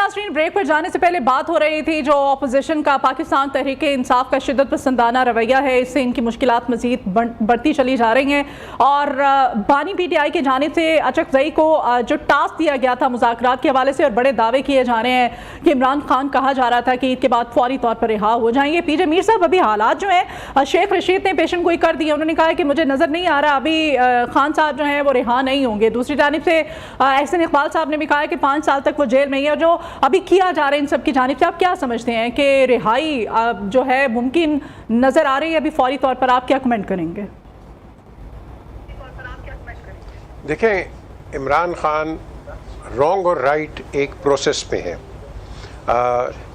नाज़रीन, ब्रेक पर जाने से पहले बात हो रही थी जो अपोजिशन का पाकिस्तान तहरीक इंसाफ का शिद्दत पसंदाना रवैया है, इससे इनकी मुश्किलात मजीद बढ़ती चली जा रही हैं। और बानी PTI की जानिब से अचकज़ई को जो टास्क दिया गया था मुज़ाकरात के हवाले से, और बड़े दावे किए जा रहे हैं कि इमरान खान कहा जा रहा था कि ईद के बाद फौरी तौर पर रिहा हो जाएंगे। PJ मीर साहब, अभी हालात जो हैं, शेख रशीद ने पेशन गोई कर दी है, उन्होंने कहा कि मुझे नज़र नहीं आ रहा अभी खान साहब जो हैं वो रिहा नहीं होंगे। दूसरी जानिब से एहसन इकबाल साहब ने भी कहा कि 5 साल तक वो जेल में ही है। जो अभी किया जा रहा है इन सब की जानिब से, आप क्या समझते हैं कि रिहाई जो है मुमकिन नजर आ रही है अभी फौरी तौर पर? आप क्या कमेंट करेंगे? देखें, इमरान खान रॉन्ग और राइट एक प्रोसेस में है।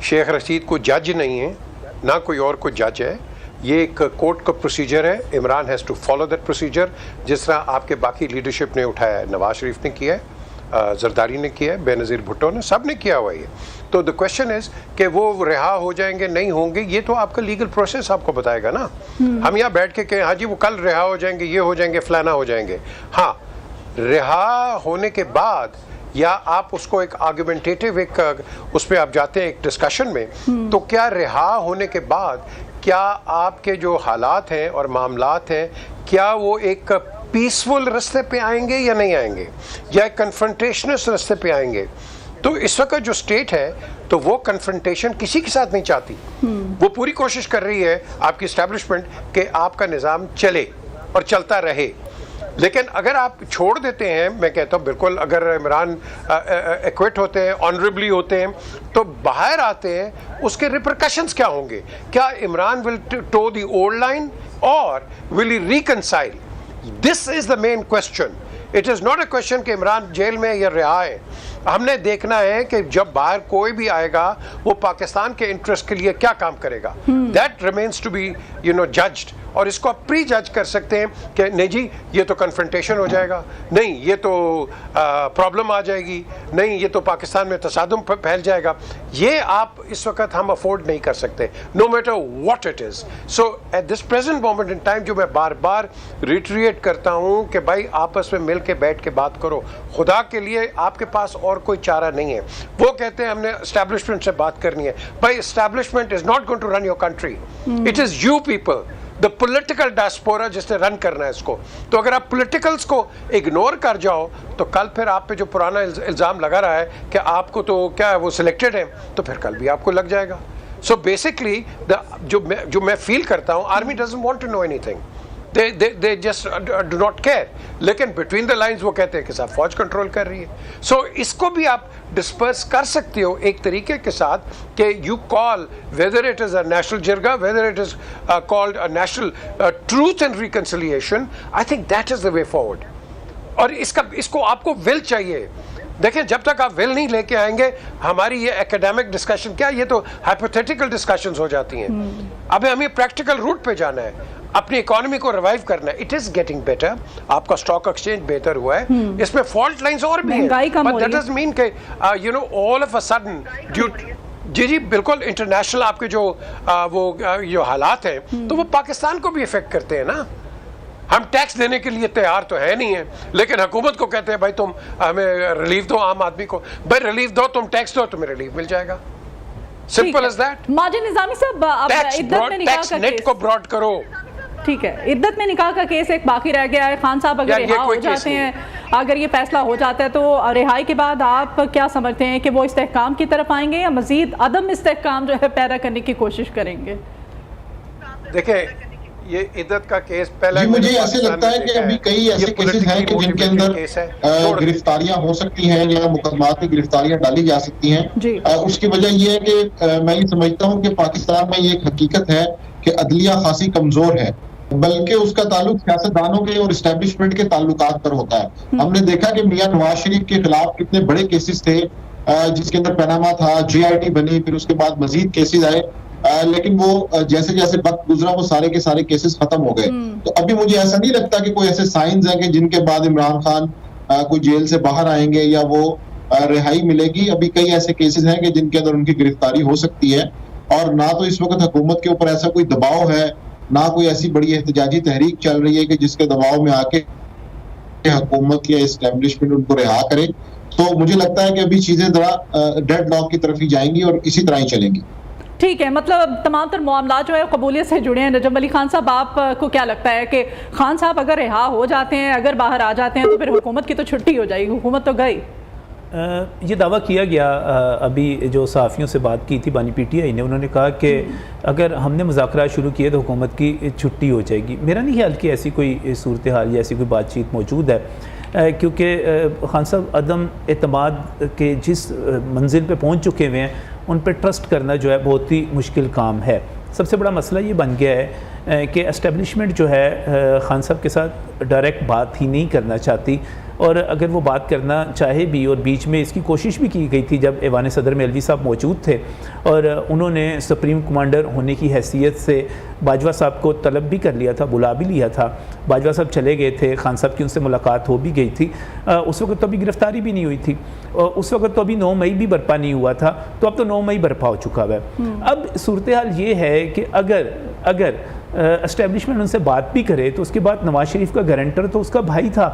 शेख रशीद को जज नहीं है, ना कोई और को जज है। ये एक कोर्ट का प्रोसीजर है। Imran has to follow that procedure, जिस तरह आपके बाकी लीडरशिप ने उठाया है, नवाज शरीफ ने किया है, जरदारी ने किया है, बेनज़ीर भुट्टो ने, सब ने किया हुआ है। तो द क्वेश्चन इज़ कि वो रिहा हो जाएंगे नहीं होंगे, ये तो आपका लीगल प्रोसेस आपको बताएगा ना। हम यहाँ बैठ के कहें हाँ जी वो कल रिहा हो जाएंगे, ये हो जाएंगे, फलाना हो जाएंगे। हाँ, रिहा होने के बाद या आप उसको एक आर्गुमेंटेटिव एक उस पर आप जाते हैं एक डिस्कशन में, तो क्या रिहा होने के बाद क्या आपके जो हालात हैं और मामलात हैं, क्या वो एक पीसफुल रास्ते पे आएंगे या नहीं आएंगे, या एक कन्फ्रंटेशनस रास्ते पे आएंगे? तो इस वक्त जो स्टेट है तो वो कन्फ्रंटेशन किसी के साथ नहीं चाहती। वो पूरी कोशिश कर रही है आपकी इस्टेब्लिशमेंट कि आपका निज़ाम चले और चलता रहे। लेकिन अगर आप छोड़ देते हैं, मैं कहता हूँ बिल्कुल, अगर इमरान एक्विट होते हैं, ऑनरेबली होते हैं, तो बाहर आते हैं, उसके रिपरकशंस क्या होंगे? क्या Imran will toe the old line और will he reconcile? This is the main question. It is not a question कि इमरान जेल में या रिहा है। हमने देखना है कि जब बाहर कोई भी आएगा वो पाकिस्तान के इंटरेस्ट के लिए क्या काम करेगा। That remains to be judged. और इसको आप प्री जज कर सकते हैं कि नहीं जी ये तो कन्फ्रंटेशन हो जाएगा, नहीं ये तो प्रॉब्लम आ जाएगी, नहीं ये तो पाकिस्तान में तसादुम फैल जाएगा। ये आप इस वक्त हम अफोर्ड नहीं कर सकते, no matter what it is. So at this present moment in time, जो मैं बार बार रिट्रिएट करता हूँ कि भाई आपस में मिल के बैठ के बात करो। खुदा के लिए आपके पास और कोई चारा नहीं है। वो कहते हैं हमने एस्टैब्लिशमेंट से बात करनी है। भाई establishment is not going to run your country, it is you people, the political diaspora जिसने रन करना है इसको। तो अगर आप पॉलिटिकल्स को इग्नोर कर जाओ तो कल फिर आप पे जो पुराना इल्ज़ाम लगा रहा है कि आपको तो क्या है वो सिलेक्टेड है, तो फिर कल भी आपको लग जाएगा। सो बेसिकली जो मैं फील करता हूँ, army doesn't want to know anything, they just do not care। लेकिन बिटवीन द लाइंस वो कहते हैं कि साहब फौज कंट्रोल कर रही है। सो इसको भी आप डिस्पर्स कर सकते हो एक तरीके के साथ कि you call whether it is a national jirga, whether it is called a national truth and reconciliation. I think that is the way forward. और इसको आपको विल चाहिए। देखिए, जब तक आप विल नहीं लेके आएंगे, हमारी ये एकेडमिक डिस्कशन क्या, ये तो हाइपोथेटिकल डिस्कशंस हो जाती हैं। अब हमें प्रैक्टिकल रूट पे जाना है, अपनी इकोनॉमी को रिवाइव करना है। इट इज गेटिंग बेटर, आपका स्टॉक एक्सचेंज बेहतर हुआ है, इसमें फॉल्ट लाइंस और भी हैं, बट दैट डजंट मीन कि all of a sudden due. जी बिल्कुल, इंटरनेशनल आपके जो हालात हैं तो वो पाकिस्तान को भी इफेक्ट करते हैं ना। हम टैक्स देने के लिए तैयार तो है नहीं है, लेकिन हुकूमत को कहते हैं भाई तुम हमें रिलीफ दो, आम आदमी को भाई रिलीफ दो, तुम टैक्स दो, तुम्हें रिलीफ मिल जाएगा। Simple as that. Majid Nizami sahab, tax net को ब्रॉड करो। ठीक है, इद्दत में निकाह का केस एक बाकी रह गया है। खान साहब अगर रिहा हो जाते हैं, अगर ये फैसला हो जाता है, तो रिहाई के बाद आप क्या समझते हैं कि वो इस्तेहकाम की तरफ आएंगे या मजीद अदम इस्तेहकाम जो है पैदा करने की कोशिश करेंगे? देखिए, ये इद्दत का केस पहले मुझे ऐसे लगता है कि अभी कई ऐसे केसेस हैं कि जिनके अंदर गिरफ्तारियां हो सकती हैं या मुकदमात की गिरफ्तारियां डाली जा सकती हैं। उसकी वजह यह है कि मैं ये समझता हूं कि पाकिस्तान में ये एक हकीकत है कि अदलिया खासी कमजोर है, बल्कि उसका ताल्लुक सियासतदानों के और इस्टेब्लिशमेंट के ताल्लुकात पर होता है। हमने देखा कि मियां नवाज शरीफ के खिलाफ कितने बड़े केसेस थे, जिसके अंदर पनामा था, JIT बनी, फिर उसके बाद मजीद केसेस आए, लेकिन वो जैसे जैसे वक्त गुजरा वो सारे के सारे केसेस खत्म हो गए। तो अभी मुझे ऐसा नहीं लगता कि कोई ऐसे साइंस हैं कि जिनके बाद इमरान खान कोई जेल से बाहर आएंगे या वो रिहाई मिलेगी। अभी कई ऐसे केसेस हैं कि जिनके अंदर उनकी गिरफ्तारी हो सकती है, और ना तो इस वक्त हुकूमत के ऊपर ऐसा कोई दबाव है, ना कोई ऐसी बड़ी एहतजाजी तहरीक चल रही है कि जिसके दबाव में आके हुकूमत या एस्टेब्लिशमेंट उनको रिहा करे। तो मुझे लगता है कि अभी चीजें जरा डेडलॉक की तरफ ही जाएंगी और इसी तरह ही चलेंगी। ठीक है, मतलब तमाम तर मामला जो है कबूलियत से जुड़े हैं। नजम अली खान साहब, आपको क्या लगता है कि खान साहब अगर रिहा हो जाते हैं, अगर बाहर आ जाते हैं, तो फिर हुकूमत की तो छुट्टी हो जाएगी, हुकूमत तो गई? ये दावा किया गया, अभी जो सहाफ़ियों से बात की थी बानी PTI ने, उन्होंने कहा कि अगर हमने मुज़ाकरात शुरू किए तो हुकूमत की छुट्टी हो जाएगी। मेरा नहीं ख्याल कि ऐसी कोई सूरत हाल या ऐसी कोई बातचीत मौजूद है, क्योंकि खान साहब अदम एतमाद के जिस मंजिल पे पहुंच चुके हुए हैं, उन पे ट्रस्ट करना जो है बहुत ही मुश्किल काम है। सबसे बड़ा मसला ये बन गया है कि एस्टेब्लिशमेंट जो है खान साहब के साथ डायरेक्ट बात ही नहीं करना चाहती, और अगर वो बात करना चाहे भी, और बीच में इसकी कोशिश भी की गई थी जब ऐवान सदर में अलवी साहब मौजूद थे और उन्होंने सुप्रीम कमांडर होने की हैसियत से बाजवा साहब को तलब भी कर लिया था, बुला भी लिया था। बाजवा साहब चले गए थे, खान साहब की उनसे मुलाकात हो भी गई थी। उस वक्त तो अभी गिरफ्तारी भी नहीं हुई थी, उस वक्त तो अभी 9 मई भी बर्पा नहीं हुआ था, तो अब तो 9 मई बर्पा हो चुका है। अब सूरत हाल ये है कि अगर एस्टेब्लिशमेंट उनसे बात भी करे तो उसके बाद नवाज शरीफ का गारंटर तो उसका भाई था,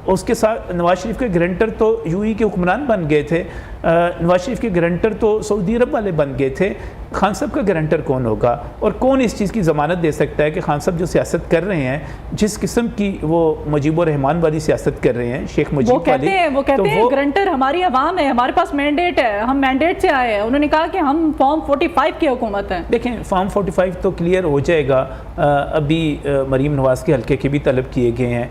उसके साथ नवाज शरीफ के गारंटर तो UAE के हुक्मरान बन गए थे, नवाज शरीफ के गारंटर तो सऊदी अरब वाले बन गए थे। खान साहब का गारंटर कौन होगा, और कौन इस चीज़ की ज़मानत दे सकता है कि खान साहब जो सियासत कर रहे हैं, जिस किस्म की वो मुजीबुर रहमान वाली सियासत कर रहे हैं, शेख मुजीब वाली, वो कहते हैं गारंटर हमारी आवाम है, हमारे पास मैंडेट है, हम मैंडेट से आए हैं। उन्होंने कहा कि हम फॉर्म 45 की हुकूमत है। देखें, फॉर्म 45 तो क्लियर हो जाएगा, अभी मरीम नवाज़ के हल्के के भी तलब किए गए हैं।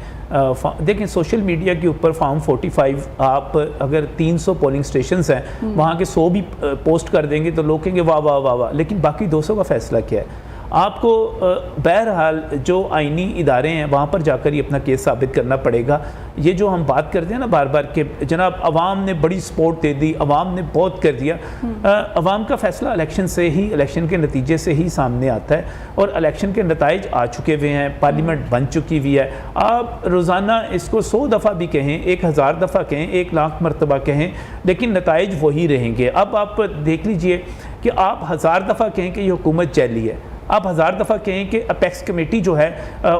देखें, सोशल मीडिया के ऊपर फॉर्म 45 आप अगर 300 पोलिंग स्टेशंस हैं, वहाँ के 100 भी पोस्ट कर देंगे तो लोग कहेंगे वाह वाह वाह वाह, लेकिन बाकी 200 का फैसला क्या है? आपको बहरहाल जो आइनी इदारे हैं वहाँ पर जाकर ही अपना केस साबित करना पड़ेगा। ये जो हम बात करते हैं ना बार बार कि जनाब अवाम ने बड़ी सपोर्ट दे दी, अवाम ने बहुत कर दिया, अवाम का फ़ैसला इलेक्शन से ही, इलेक्शन के नतीजे से ही सामने आता है, और इलेक्शन के नताइज आ चुके हुए हैं, पार्लियामेंट बन चुकी हुई है। आप रोज़ाना इसको 100 दफ़ा भी कहें, 1000 दफ़ा कहें, 1 लाख मरतबा कहें, लेकिन नताइज वही रहेंगे। अब आप देख लीजिए कि आप 1000 दफ़ा कहें कि ये हुकूमत जैली है, आप 1000 दफ़ा कहें कि अपेक्स कमेटी जो है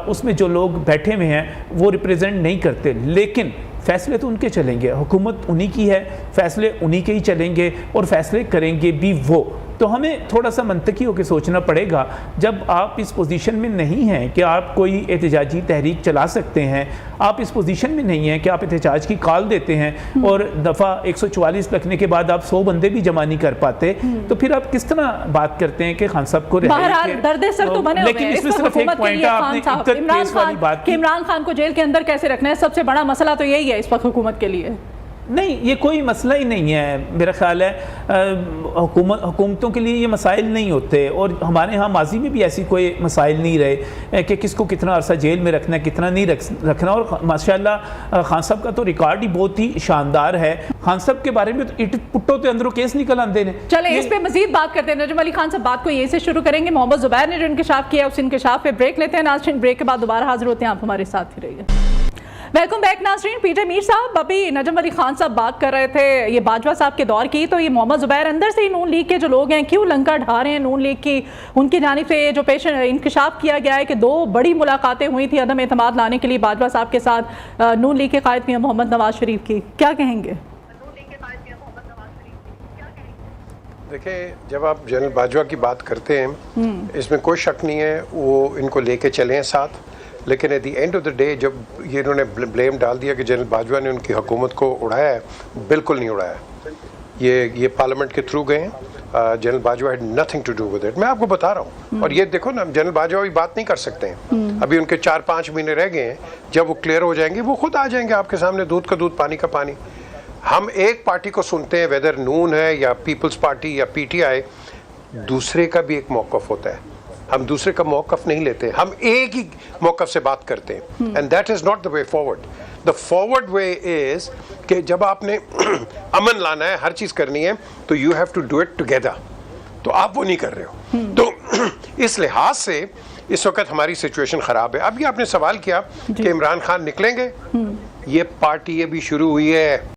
उसमें जो लोग बैठे हुए हैं वो रिप्रेजेंट नहीं करते, लेकिन फ़ैसले तो उनके चलेंगे, हुकूमत उन्हीं की है, फ़ैसले उन्हीं के ही चलेंगे और फ़ैसले करेंगे भी वो। तो हमें थोड़ा सा मंतकी होकर सोचना पड़ेगा, जब आप इस पोजीशन में नहीं हैं कि आप कोई एहतजाजी तहरीक चला सकते हैं, आप इस पोजीशन में नहीं हैं कि आप एहतजाज की कॉल देते हैं और दफ़ा 144 लगने के बाद आप 100 बंदे भी जमा नहीं कर पाते, तो फिर आप किस तरह बात करते हैं कि खान साहब को लेकिन इसमें सिर्फ एक पॉइंट आपने इमरान खान को जेल के अंदर कैसे रखना है, सबसे बड़ा मसला तो यही है इस वक्त हुकूमत के लिए। नहीं, ये कोई मसला ही नहीं है, मेरा ख्याल है हुकूमतों के लिए ये मसाइल नहीं होते, और हमारे यहाँ माजी में भी ऐसी कोई मसाइल नहीं रहे कि किसको कितना अरसा जेल में रखना है, कितना नहीं रखना। और माशाल्लाह खान साहब का तो रिकॉर्ड ही बहुत ही शानदार है। खान साहब के बारे में तो इट पुट्टो तो अंदरों केस निकल आते हैं। चले इस पे मजीद बात करते हैं। नजम अली खान साहब बात को यहीं से शुरू करेंगे। मोहम्मद जुबैर ने जो इंकशाफ किया उस इंकशाफ पे ब्रेक लेते हैं। नाज़रीन, ब्रेक के बाद दोबारा हाजिर होते हैं, आप हमारे साथ ही रहिए। वेलकम बैक नाज़रीन। पीजे मीर साहब, अभी नजम अली खान साहब बात कर रहे थे ये बाजवा साहब के दौर की, तो ये मोहम्मद जुबैर अंदर से ही नून लीग के जो लोग हैं क्यों लंका ढा रहे हैं नून लीग की? उनकी जानिब से जो पेश इंकशाफ किया गया है कि 2 बड़ी मुलाकातें हुई थी अदम एतमाद लाने के लिए बाजवा साहब के साथ नून लीग के कायद मियां मोहम्मद नवाज शरीफ की, क्या कहेंगे? देखिए, जब आप जनरल बाजवा की बात करते हैं इसमें कोई शक नहीं है, वो इनको लेके चले हैं साथ, लेकिन at the end of the day जब ये इन्होंने ब्लेम डाल दिया कि जनरल बाजवा ने उनकी हुकूमत को उड़ाया है, बिल्कुल नहीं उड़ाया। ये पार्लियामेंट के थ्रू गए हैं, general Bajwa had nothing to do with it. मैं आपको बता रहा हूँ, और ये देखो ना, जनरल बाजवा भी बात नहीं कर सकते हैं, अभी उनके 4-5 महीने रह गए हैं, जब वो क्लियर हो जाएंगे वो खुद आ जाएंगे आपके सामने, दूध का दूध पानी का पानी। हम एक पार्टी को सुनते हैं, वेदर नून है या पीपल्स पार्टी या PTI, दूसरे का भी एक मौक़िफ़ होता है, हम दूसरे का मौक़िफ़ नहीं लेते, हम एक ही मौक़िफ़ से बात करते हैं, and that is not the way forward. The forward way is कि जब आपने अमन लाना है, हर चीज़ करनी है, तो you have to do it together, तो आप वो नहीं कर रहे हो। तो इस लिहाज से इस वक्त हमारी सिचुएशन ख़राब है। अब ये आपने सवाल किया कि इमरान खान निकलेंगे, ये पार्टी अभी शुरू हुई है।